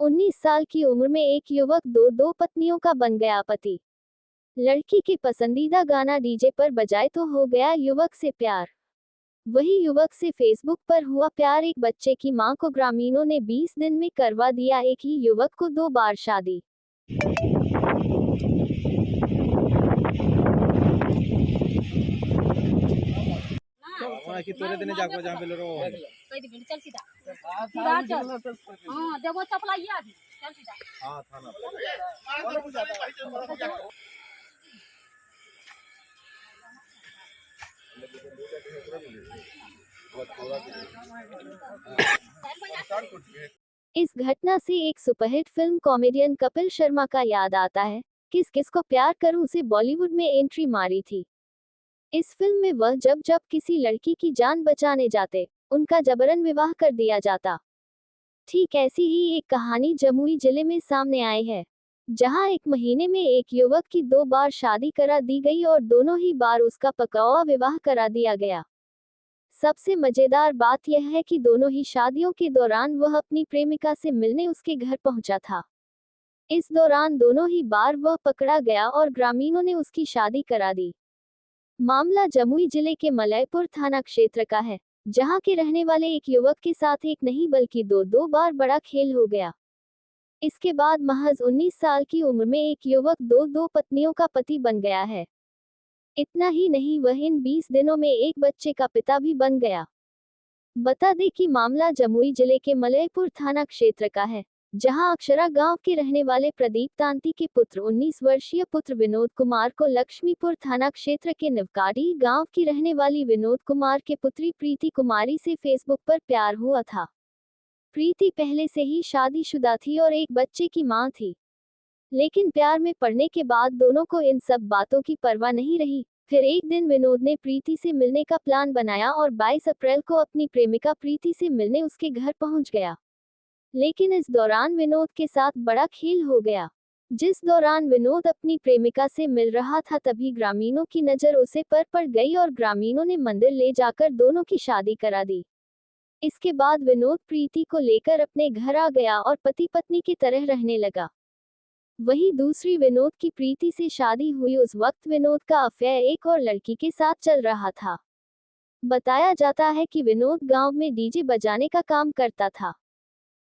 19 साल की उम्र में एक युवक दो पत्नियों का बन गया पति। लड़की के पसंदीदा गाना डीजे पर बजाए तो हो गया युवक से प्यार। वही युवक से फेसबुक पर हुआ प्यार। एक बच्चे की मां को ग्रामीणों ने 20 दिन में करवा दिया। एक ही युवक को 2 बार शादी। कि तोरे देने जाको जहां पे लो कह दी चल सीधा सीधा चल हां देखो चपलाइया अभी चल सीधा हां थाना इस घटना से एक superhit film comedian Kapil Sharma का याद आता है। किस किस को प्यार करूं से बॉलीवुड में एंट्री मारी थी। इस फिल्म में वह जब किसी लड़की की जान बचाने जाते, उनका जबरन विवाह कर दिया जाता। ठीक ऐसी ही एक कहानी जमुई जिले में सामने आई है, जहां एक महीने में एक युवक की 2 बार शादी करा दी गई और दोनों ही बार उसका पकावा विवाह करा दिया गया। सबसे मजेदार बात यह है कि दोनों ही शादियों के दौरान वह अपनी प्रेमिका से मिलने उसके घर पहुंचा था। इस दौरान दोनों ही बार वह पकड़ा गया और ग्रामीणों ने उसकी शादी करा दी। मामला जमुई जिले के मलयपुर थाना क्षेत्र का है, जहां के रहने वाले एक युवक के साथ एक नहीं बल्कि दो बार बड़ा खेल हो गया। इसके बाद महज 19 साल की उम्र में एक युवक दो पत्नियों का पति बन गया है। इतना ही नहीं, वह इन 20 दिनों में एक बच्चे का पिता भी बन गया। बता दें कि मामला जमुई जिले के मलयपुर थाना क्षेत्र का है, जहां अक्षरा गांव के रहने वाले प्रदीप तांती के पुत्र 19 वर्षीय पुत्र विनोद कुमार को लक्ष्मीपुर थाना क्षेत्र के निवकाड़ी गांव की रहने वाली विनोद कुमार के पुत्री प्रीति कुमारी से फेसबुक पर प्यार हुआ था। प्रीति पहले से ही शादीशुदा थी और एक बच्चे की मां थी, लेकिन प्यार में पड़ने के बाद दोनों को इन सब बातों की परवाह नहीं रही। फिर एक दिन विनोद ने प्रीति से मिलने का प्लान बनाया और 22 अप्रैल को अपनी प्रेमिका प्रीति से मिलने उसके घर पहुंच गया। लेकिन इस दौरान विनोद के साथ बड़ा खेल हो गया। जिस दौरान विनोद अपनी प्रेमिका से मिल रहा था, तभी ग्रामीणों की नजर उसे पर पड़ गई और ग्रामीणों ने मंदिर ले जाकर दोनों की शादी करा दी। इसके बाद विनोद प्रीति को लेकर अपने घर आ गया और पति पत्नी की तरह रहने लगा। वहीं दूसरी विनोद की प्रीति से शादी हुई उस वक्त विनोद का अफेयर एक और लड़की के साथ चल रहा था। बताया जाता है कि विनोद गांव में डीजे बजाने का काम करता था।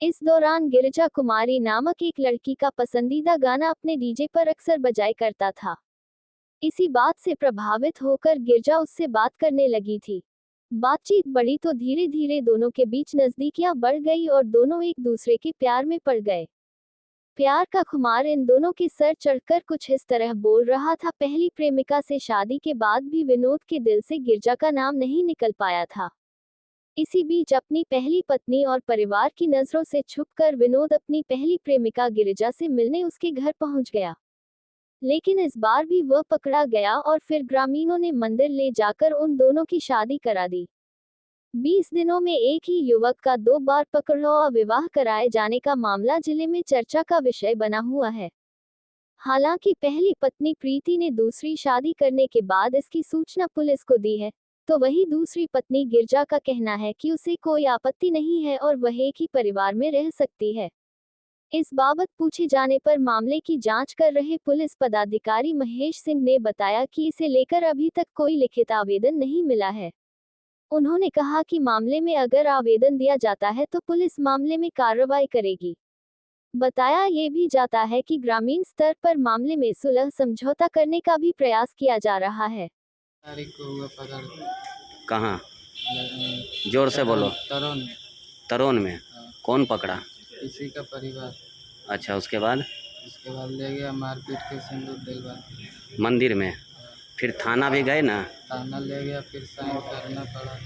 इस दौरान गिरिजा कुमारी नामक एक लड़की का पसंदीदा गाना अपने डीजे पर अक्सर बजाया करता था। इसी बात से प्रभावित होकर गिरिजा उससे बात करने लगी थी। बातचीत बढ़ी तो धीरे धीरे दोनों के बीच नजदीकियां बढ़ गई और दोनों एक दूसरे के प्यार में पड़ गए। प्यार का खुमार इन दोनों के सर चढ़कर कुछ इस तरह बोल रहा था। पहली प्रेमिका से शादी के बाद भी विनोद के दिल से गिरिजा का नाम नहीं निकल पाया था। इसी बीच अपनी पहली पत्नी और परिवार की नजरों से छुपकर विनोद अपनी पहली प्रेमिका गिरिजा से मिलने उसके घर पहुंच गया। लेकिन इस बार भी वह पकड़ा गया और फिर ग्रामीणों ने मंदिर ले जाकर उन दोनों की शादी करा दी। 20 दिनों में एक ही युवक का 2 बार पकड़वा विवाह कराए जाने का मामला जिले में चर्चा का विषय बना हुआ है। हालांकि पहली पत्नी प्रीति ने दूसरी शादी करने के बाद इसकी सूचना पुलिस को दी है, तो वही दूसरी पत्नी गिरिजा का कहना है कि उसे कोई आपत्ति नहीं है और वह एक ही परिवार में रह सकती है। इस बाबत पूछे जाने पर मामले की जांच कर रहे पुलिस पदाधिकारी महेश सिंह ने बताया कि इसे लेकर अभी तक कोई लिखित आवेदन नहीं मिला है। उन्होंने कहा कि मामले में अगर आवेदन दिया जाता है तो पुलिस मामले में कार्रवाई करेगी। बताया ये भी जाता है कि ग्रामीण स्तर पर मामले में सुलह समझौता करने का भी प्रयास किया जा रहा है। तारीख को हुआ पकड़। कहाँ? जोर से बोलो। तरोन। तरोन में? कौन पकड़ा? किसी का परिवार। अच्छा, उसके बाद ले गया मारपीट के सिंदूर दिलवा मंदिर में। फिर थाना भी गए ना? थाना ले गया, फिर साइन करना पड़ा।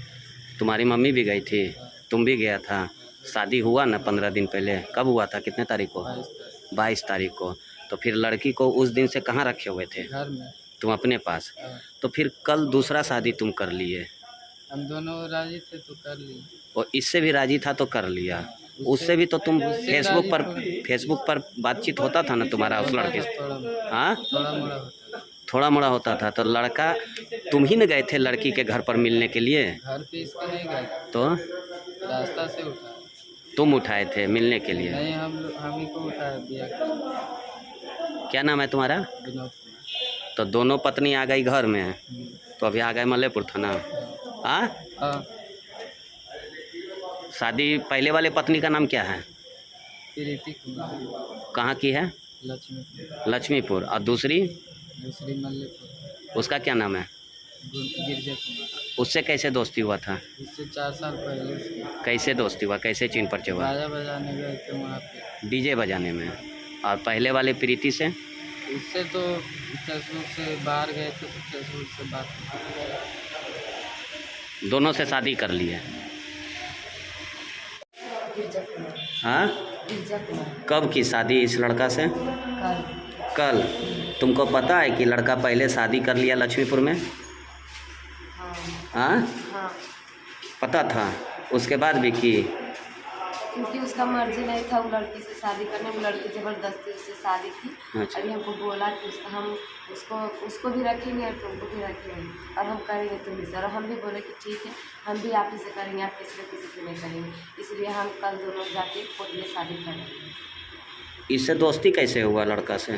तुम्हारी मम्मी भी गई थी, तुम भी गया था। शादी हुआ ना 15 दिन पहले? कब हुआ था? कितने तारीख को? 22 तारीख को। तो फिर लड़की को उस दिन से कहाँ रखे हुए थे? घर में। तुम अपने पास? तो फिर कल दूसरा शादी तुम कर लिए? हम दोनों राजी थे तो कर लिए। और इससे भी राजी था तो कर लिया? उससे भी तो तुम फेसबुक पर बातचीत होता था ना तुम्हारा उस लड़के से? हाँ, थोड़ा मोड़ा होता था। तो लड़का तुम ही न गए थे लड़की के घर पर मिलने के लिए? घर पे इसके नहीं गए तो रास्ता से उठा। तुम उठाए थे मिलने के लिए? नहीं, हम ही को उठाया दिया। क्या नाम है तुम्हारा? विनोद। तो दोनों पत्नी आ गई घर में, हम्म। तो अभी आ गए मल्लेपुर थाना। हाँ, हाँ, शादी पहले वाले पत्नी का नाम क्या है? प्रीति कुमार। कहाँ की है? लक्ष्मीपुर। लक्ष्मीपुर। और दूसरी? दूसरी मल्लेपुर। उसका क्या नाम है? गिरजा कुमार। उससे कैसे दोस्ती हुआ था? इससे 4 साल पहले से कैसे दोस्ती हुआ, कैसे चिन परिचय हुआ? बाजा बजाने गए थे वहाँ पे। डीजे बजाने में। और पहले वाले प्रीति से? उससे तो फेसबुक से बाहर गए थे, तो फेसबुक से बात। दोनों से शादी कर लिए? हाँ, कब की शादी इस लड़का से? कल। तुमको पता है कि लड़का पहले शादी कर लिया लक्ष्मीपुर में? हाँ, पता था? उसके बाद भी की? क्योंकि उसका मर्जी नहीं था वो लड़की से शादी करने, वो लड़की ज़बरदस्ती उससे शादी की। अच्छा। अभी हमको बोला कि हम उसको भी रखेंगे और तुमको भी रखेंगे और हम करेंगे तुम्हें से। और हम भी बोले कि ठीक है, हम भी आप ही से करेंगे, आप किसी से नहीं करेंगे। इसलिए हम कल दोनों जाके कोर्ट में शादी करेंगे। इससे दोस्ती कैसे हुआ लड़का से?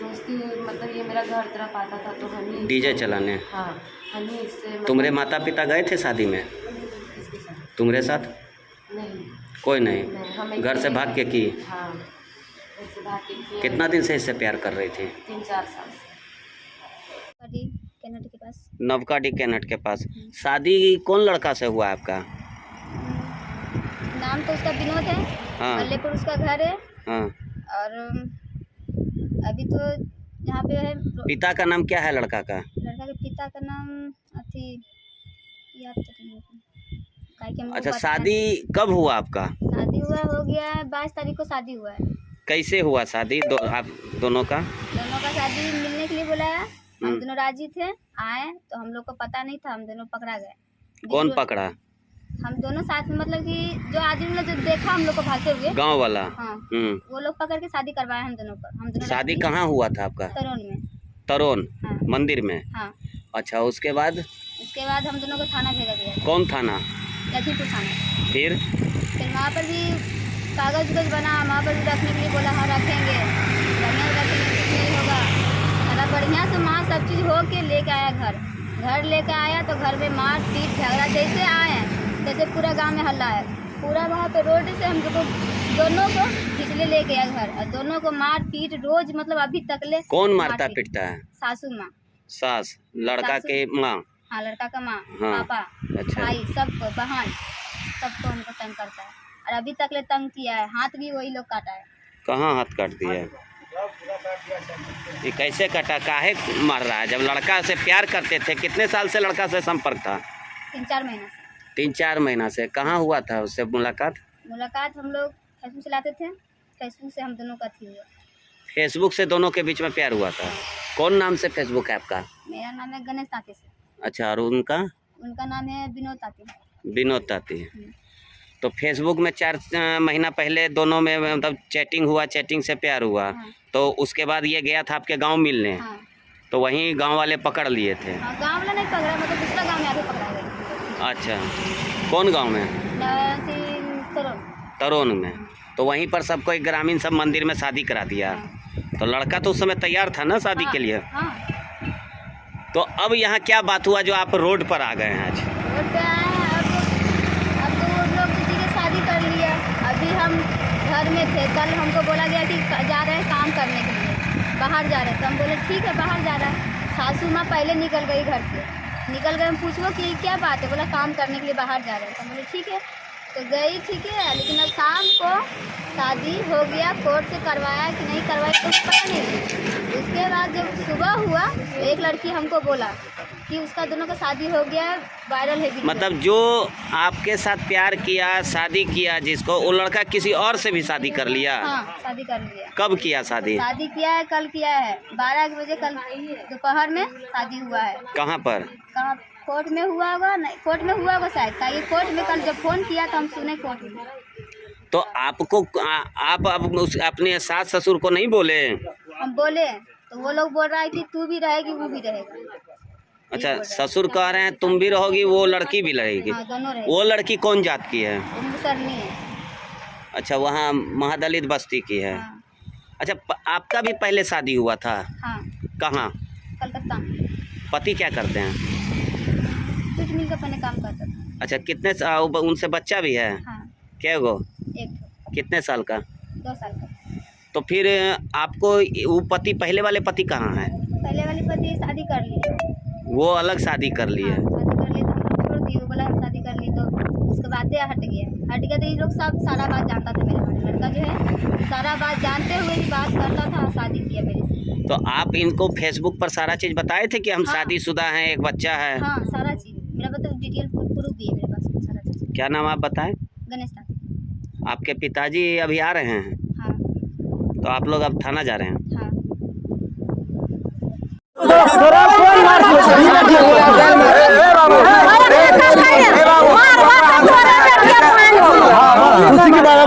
दोस्ती मतलब ये मेरा घर तरफ आता था तो हम ही डीजे चलाने? हाँ, हम ही इससे तुम्हारे माता पिता गए थे शादी में? किसके साथ? तुम्हारे साथ? नहीं, कोई नहीं। हमें घर से भाग के की? हाँ, घर से भाग के की। कितना दिन से इससे प्यार कर रही थी? 3-4 साल से। कैनेट के पास। नवकाडी कैनेट के पास। शादी कौन लड़का से हुआ आपका? नाम तो उसका विनोद है। हाँ। मल्लेपुर उसका घर है। हाँ। और अभी तो यहाँ पे है। पिता का नाम क्या है लड़का का? लड़का के पिता का नाम अथी याद तो नहीं है। काहे कि हम लोग अच्छा, बात शादी कब हुआ आपका? शादी हो गया है 22 तारीख को शादी हुआ है। कैसे हुआ शादी आप दोनों का? दोनों का शादी मिलने के लिए बुलाया, हम दोनों राजी थे। आए तो हम लोग को पता नहीं था, हम दोनों पकड़ा गए। कौन पकड़ा? हम दोनों साथ में, मतलब कि जो आदमी लोग जो देखा हम लोग को भागते हुए, गांव वाला? हाँ, वो लोग पकड़ के शादी करवाए हम दोनों पर। हम दोनों शादी कहाँ हुआ था आपका? तरोन में। तरोन? हाँ। मंदिर में? हाँ। अच्छा, उसके बाद? उसके बाद हम दोनों को थाना भेजा गया। कौन थाना? लक्ष्मीपुर थाना। फिर वहाँ पर भी कागज उगज बना, वहाँ पर भी रखने के लिए बोला हाँ रखेंगे, बढ़िया रखेंगे, कुछ नहीं होगा। अगर बढ़िया से माँ सब चीज़ हो के लेके आया घर लेके आया तो घर में मार पीट झगड़ा जैसे आए जैसे पूरा गांव में हल्ला है। पूरा वहाँ पे रोड से हम दोनों को खिंचले लेके आया घर, और दोनों को मार पीट रोज, मतलब अभी तक ले। कौन मारता पीटता है? सासू माँ। सास? लड़का के माँ? हाँ, लड़का का माँ। हाँ। पापा। अच्छा। भाई, सबको, बहन, सबको हमको तंग करता है, और अभी तक ले तंग किया है। हाथ भी वही लोग काटा है। कहाँ हाथ काट दिया है? ये कैसे काटा, काहे मार रहा है? जब लड़का से प्यार करते थे, कितने साल से लड़का से संपर्क था? 3-4 महीना से। 3-4 महीना से। कहाँ हुआ था उससे मुलाकात? हम लोग फेसबुक चलाते थे, फेसबुक से हम दोनों का थी हुआ। फेसबुक से दोनों के बीच में प्यार हुआ था? कौन नाम से फेसबुक है आपका? मेरा नाम है गणेश ताती से। अच्छा, और उनका? उनका नाम है विनोद ताती। विनोद ताती। तो फेसबुक में 4 महीना पहले दोनों में मतलब चैटिंग हुआ, चैटिंग से प्यार हुआ। हाँ। तो उसके बाद ये गया था आपके गांव मिलने। हाँ। तो वहीं गांव वाले पकड़ लिए थे? हाँ, गाँव वाला नहीं पकड़ा, मतलब दूसरा गाँव में आके पकड़ा गया। अच्छा, कौन गांव में? तरोन में। तो वहीं पर सबको एक ग्रामीण सब मंदिर में शादी करा दिया। तो लड़का तो उस समय तैयार था ना शादी के लिए? हाँ। तो अब यहाँ क्या बात हुआ जो आप रोड पर आ गए हैं आज? रोड पे आए हैं, अब तो वो लोग किसी की शादी कर लिया। अभी हम घर में थे, कल हमको बोला गया कि जा रहे हैं काम करने के लिए, बाहर जा रहे हैं। तो हम बोले ठीक है, बाहर जा रहा है। सासू माँ पहले निकल गई घर से, निकल गए। हम पूछो कि क्या बात है, बोला काम करने के लिए बाहर जा रहे हैं। तो हम बोले ठीक है, तो गई, ठीक है। लेकिन अब शाम को शादी हो गया, कोर्ट से करवाया कि नहीं करवाया कुछ पता नहीं। उसके बाद जब सुबह हुआ तो एक लड़की हमको बोला कि उसका दोनों का शादी हो गया है, वायरल है वीडियो। मतलब जो आपके साथ प्यार किया, शादी किया जिसको, वो लड़का किसी और से भी शादी कर लिया? हाँ, शादी कर लिया। कब किया शादी? शादी किया है, कल किया है, 12 बजे कल दोपहर में शादी हुआ है। कहाँ पर? कहाँ? कोर्ट में हुआ होगा। नहीं, कोर्ट में हुआ होगा शायद। ये कोर्ट में कल जब फोन किया तो हम सुने कोर्ट में। तो आपको आप अपने सास ससुर को नहीं बोले? हम बोले तो वो लोग बोल रहा है कि तू भी रहेगी, वो भी रहेगा। अच्छा, ससुर कह रहे हैं तुम भी रहोगी, वो लड़की भी रहेगी। हाँ, दोनों रहेगी। वो लड़की कौन जात की है? वो मुसलनी है। अच्छा, वहाँ महादलित बस्ती की है। हाँ अच्छा, आपका भी पहले शादी हुआ था? हाँ कहाँ? कलकत्ता में। पति क्या करते हैं? कुछ मिल का पहले काम करता था। अच्छा, कितने उनसे बच्चा भी है? हाँ क्या गो? एक कितने साल का? 2 साल का। तो फिर आपको वो पति, पहले वाले पति कहाँ है? पहले वाली पति शादी कर ली। वो अलग शादी कर लिए? हाँ, शादी कर ली तो हम लोग छोड़ दिए। वो बोला शादी कर ली तो उसके बाद हट गया तो ये लोग सब सारा बात जानता था। मेरे लड़का जो है सारा बात जानते हुए भी बात करता था, शादी किया मेरे से। तो आप इनको फेसबुक पर सारा चीज़ बताए थे कि हम हाँ। शादीशुदा हैं, एक बच्चा है? हाँ सारा चीज़ मेरा मतलब डिटेल प्रूफ भी है मेरे पास सारा चीज़। क्या नाम आप बताएं? गणेश था। आपके पिताजी अभी आ रहे हैं? हाँ तो आप लोग अब थाना जा रहे हैं? हाँ उसी के बाद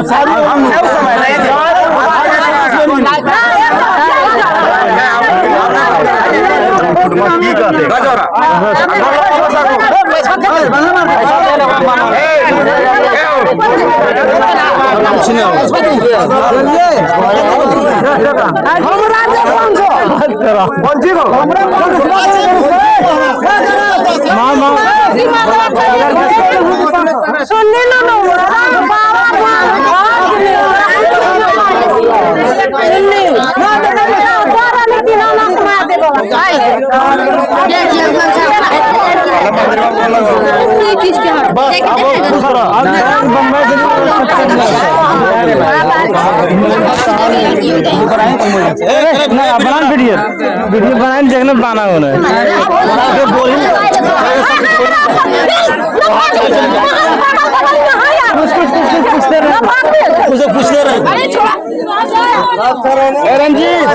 वीडियो बनाए देखने बनाना होना पूछते रहे रंजीत।